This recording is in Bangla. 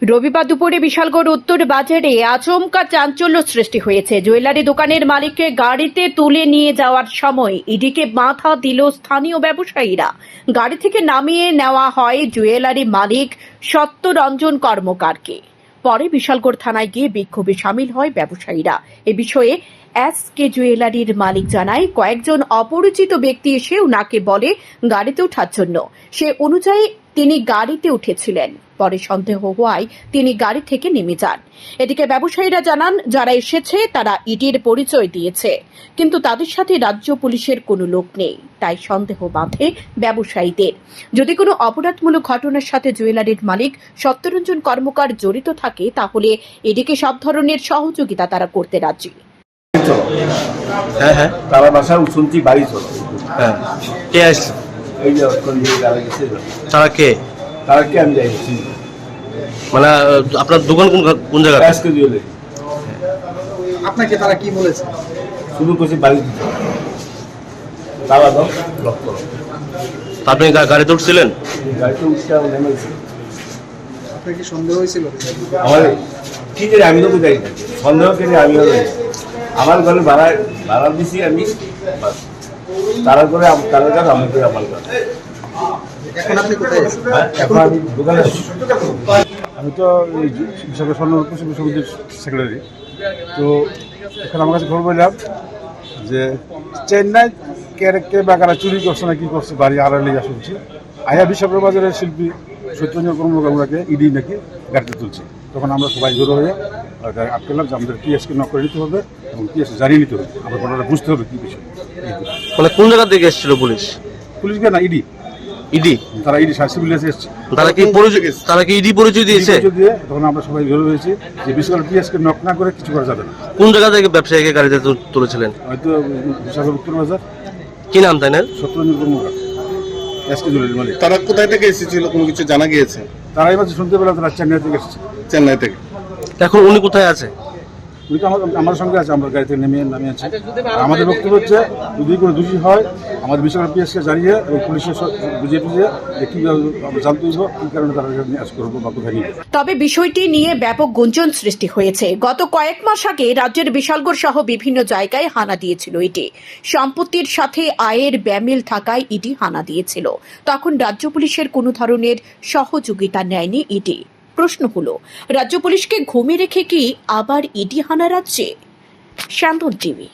রবিবার দুপুরে বিশালগড় উত্তর বাজারে আচমকা চাঞ্চল্য সৃষ্টি হয়েছে। জুয়েলারি দোকানের মালিককে গাড়িতে তুলে নিয়ে যাওয়ার সময় ইডিকে বাধা দিল স্থানীয় ব্যবসায়ীরা। গাড়ি থেকে নামিয়ে নেওয়া হয় জুয়েলারি মালিক সত্যরঞ্জন কর্মকারকে। পরে বিশালগড় থানায় গিয়ে বিক্ষোভে সামিল হয় ব্যবসায়ীরা। এ বিষয়ে এসকে জুয়েলারির মালিক জানায়, কয়েকজন অপরিচিত ব্যক্তি এসে ওনাকে বলে গাড়িতে ওঠার জন্য। সে অনুযায়ী তিনি গাড়িতে উঠেছিলেন। পরে সন্দেহ হওয়ায় তিনি গাড়ি থেকে নেমে যান। এদিকে ব্যবসায়ীরা জানান, যারা এসেছে তারা ইডির পরিচয় দিয়েছে, কিন্তু তাদের সাথে রাজ্য পুলিশের কোনো লোক নেই। তাই সন্দেহ বাঁধে ব্যবসায়ীদের। যদি কোনো অপরাধমূলক ঘটনার সাথে জুয়েলারির মালিক সত্যরঞ্জন কর্মকার জড়িত থাকে, তাহলে এদিকে সব ধরনের সহযোগিতা তারা করতে রাজি। হ্যাঁ, তারা বাসা শুনছি বাড়ি চলো। হ্যাঁ, কে আসছে? এই যে গেছে তারা কে? তারা কে আমি যাইছি মানে আপনার দোকান কোন জায়গায়? আজকে জুয়েলে আপনাকে তারা কি বলেছে? শুরু করছি বাড়ি দিতে তারা দাও লক করো। আপনি গাড়িতে উঠছিলেন? গাড়িতে উঠতে নেমে গেছি। আপনার কি সন্দেহ হয়েছিল? আমার কি জানি, আমি তো যাই না, সন্দেহ করে আমিও যাই। আমার ঘরে ভাড়া দিছি আমি, তারা করে তাদের কাছে আমি করে আমার ঘরে। এখন আপনি কোথায় আছেন? এখন আমি দোকানে আছি। আমি তো এই বিশাল স্বর্ণপুর সমিতির সেক্রেটারি। তো এখানে আমার কাছে খবর পেলাম যে চেন্নাই কে বা কারা চুরি করছে না কি করছে, বাড়ি আড়ালে যা শুনছি। আয়া বিশাল বাজারের শিল্পী সত্যরঞ্জন কর্মকারকে ইডি নাকি গাড়িতে তুলছে। তখন আমরা সবাই জড়ো হয়ে আটকালাম যে আমাদের পিএসকে নক করে নিতে হবে এবং পিএসকে জানিয়ে নিতে হবে, আমার ঘটনাটা বুঝতে হবে কী বিষয়। মানে কোন জায়গা থেকে এসেছিল পুলিশ? পুলিশকে না, ইডি ইডি? তারা ইডি সিভিল এসেছে। তারা কি ইডি পরিচয় দিয়েছে? দিয়ে তখন আমরা সবাই জড়ো হয়েছি যে বিশেষ করে পিএসকে নক না করে কিছু করা যাবে না। কোন জায়গা থেকে ব্যবসায়ীকে গাড়িতে তুলেছিলেন? হয়তো বিশাল উত্তর বাজার। কি নাম তাই না? সত্যরঞ্জন কর্মকার, এসকে জুয়েলারি মালিক। তারা কোথায় থেকে এসেছিল কোনো কিছু জানা গিয়েছে? তারাই মাঝে শুনতে পেলাম তারা চেন্নাই থেকে এসেছে। চেন্নাই থেকে। এখন উনি কোথায় আছে? উনি তো আমার সঙ্গে আছে, আমরা গাড়ি থেকে নামিয়ে আছি। আর আমাদের বক্তব্য হচ্ছে, যদি কোনো দোষী হয় আমাদের বিশাল পিএসকে জানিয়ে এবং পুলিশের বুঝিয়ে টুঝিয়ে কীভাবে আমরা জানতে দিব কী কারণে তারা আজ করবো বা কোথায় নিয়ে। তবে বিষয়টি নিয়ে ব্যাপক গুঞ্জন সৃষ্টি হয়েছে। গত কয়েক মাস আগে রাজ্যের বিশালগড় সহ বিভিন্ন জায়গায় হানা দিয়েছিল ইডি। সম্পত্তির সাথে আয়ের ব্যামিল থাকায় ইডি হানা দিয়েছিল। তখন রাজ্য পুলিশের কোনো ধরনের সহযোগিতা নেয়নি ইডি। প্রশ্ন হলো, রাজ্য পুলিশকে ঘুমিয়ে রেখে কি আবার ইডি হানা রাজ্যে? শান্তন টিভি।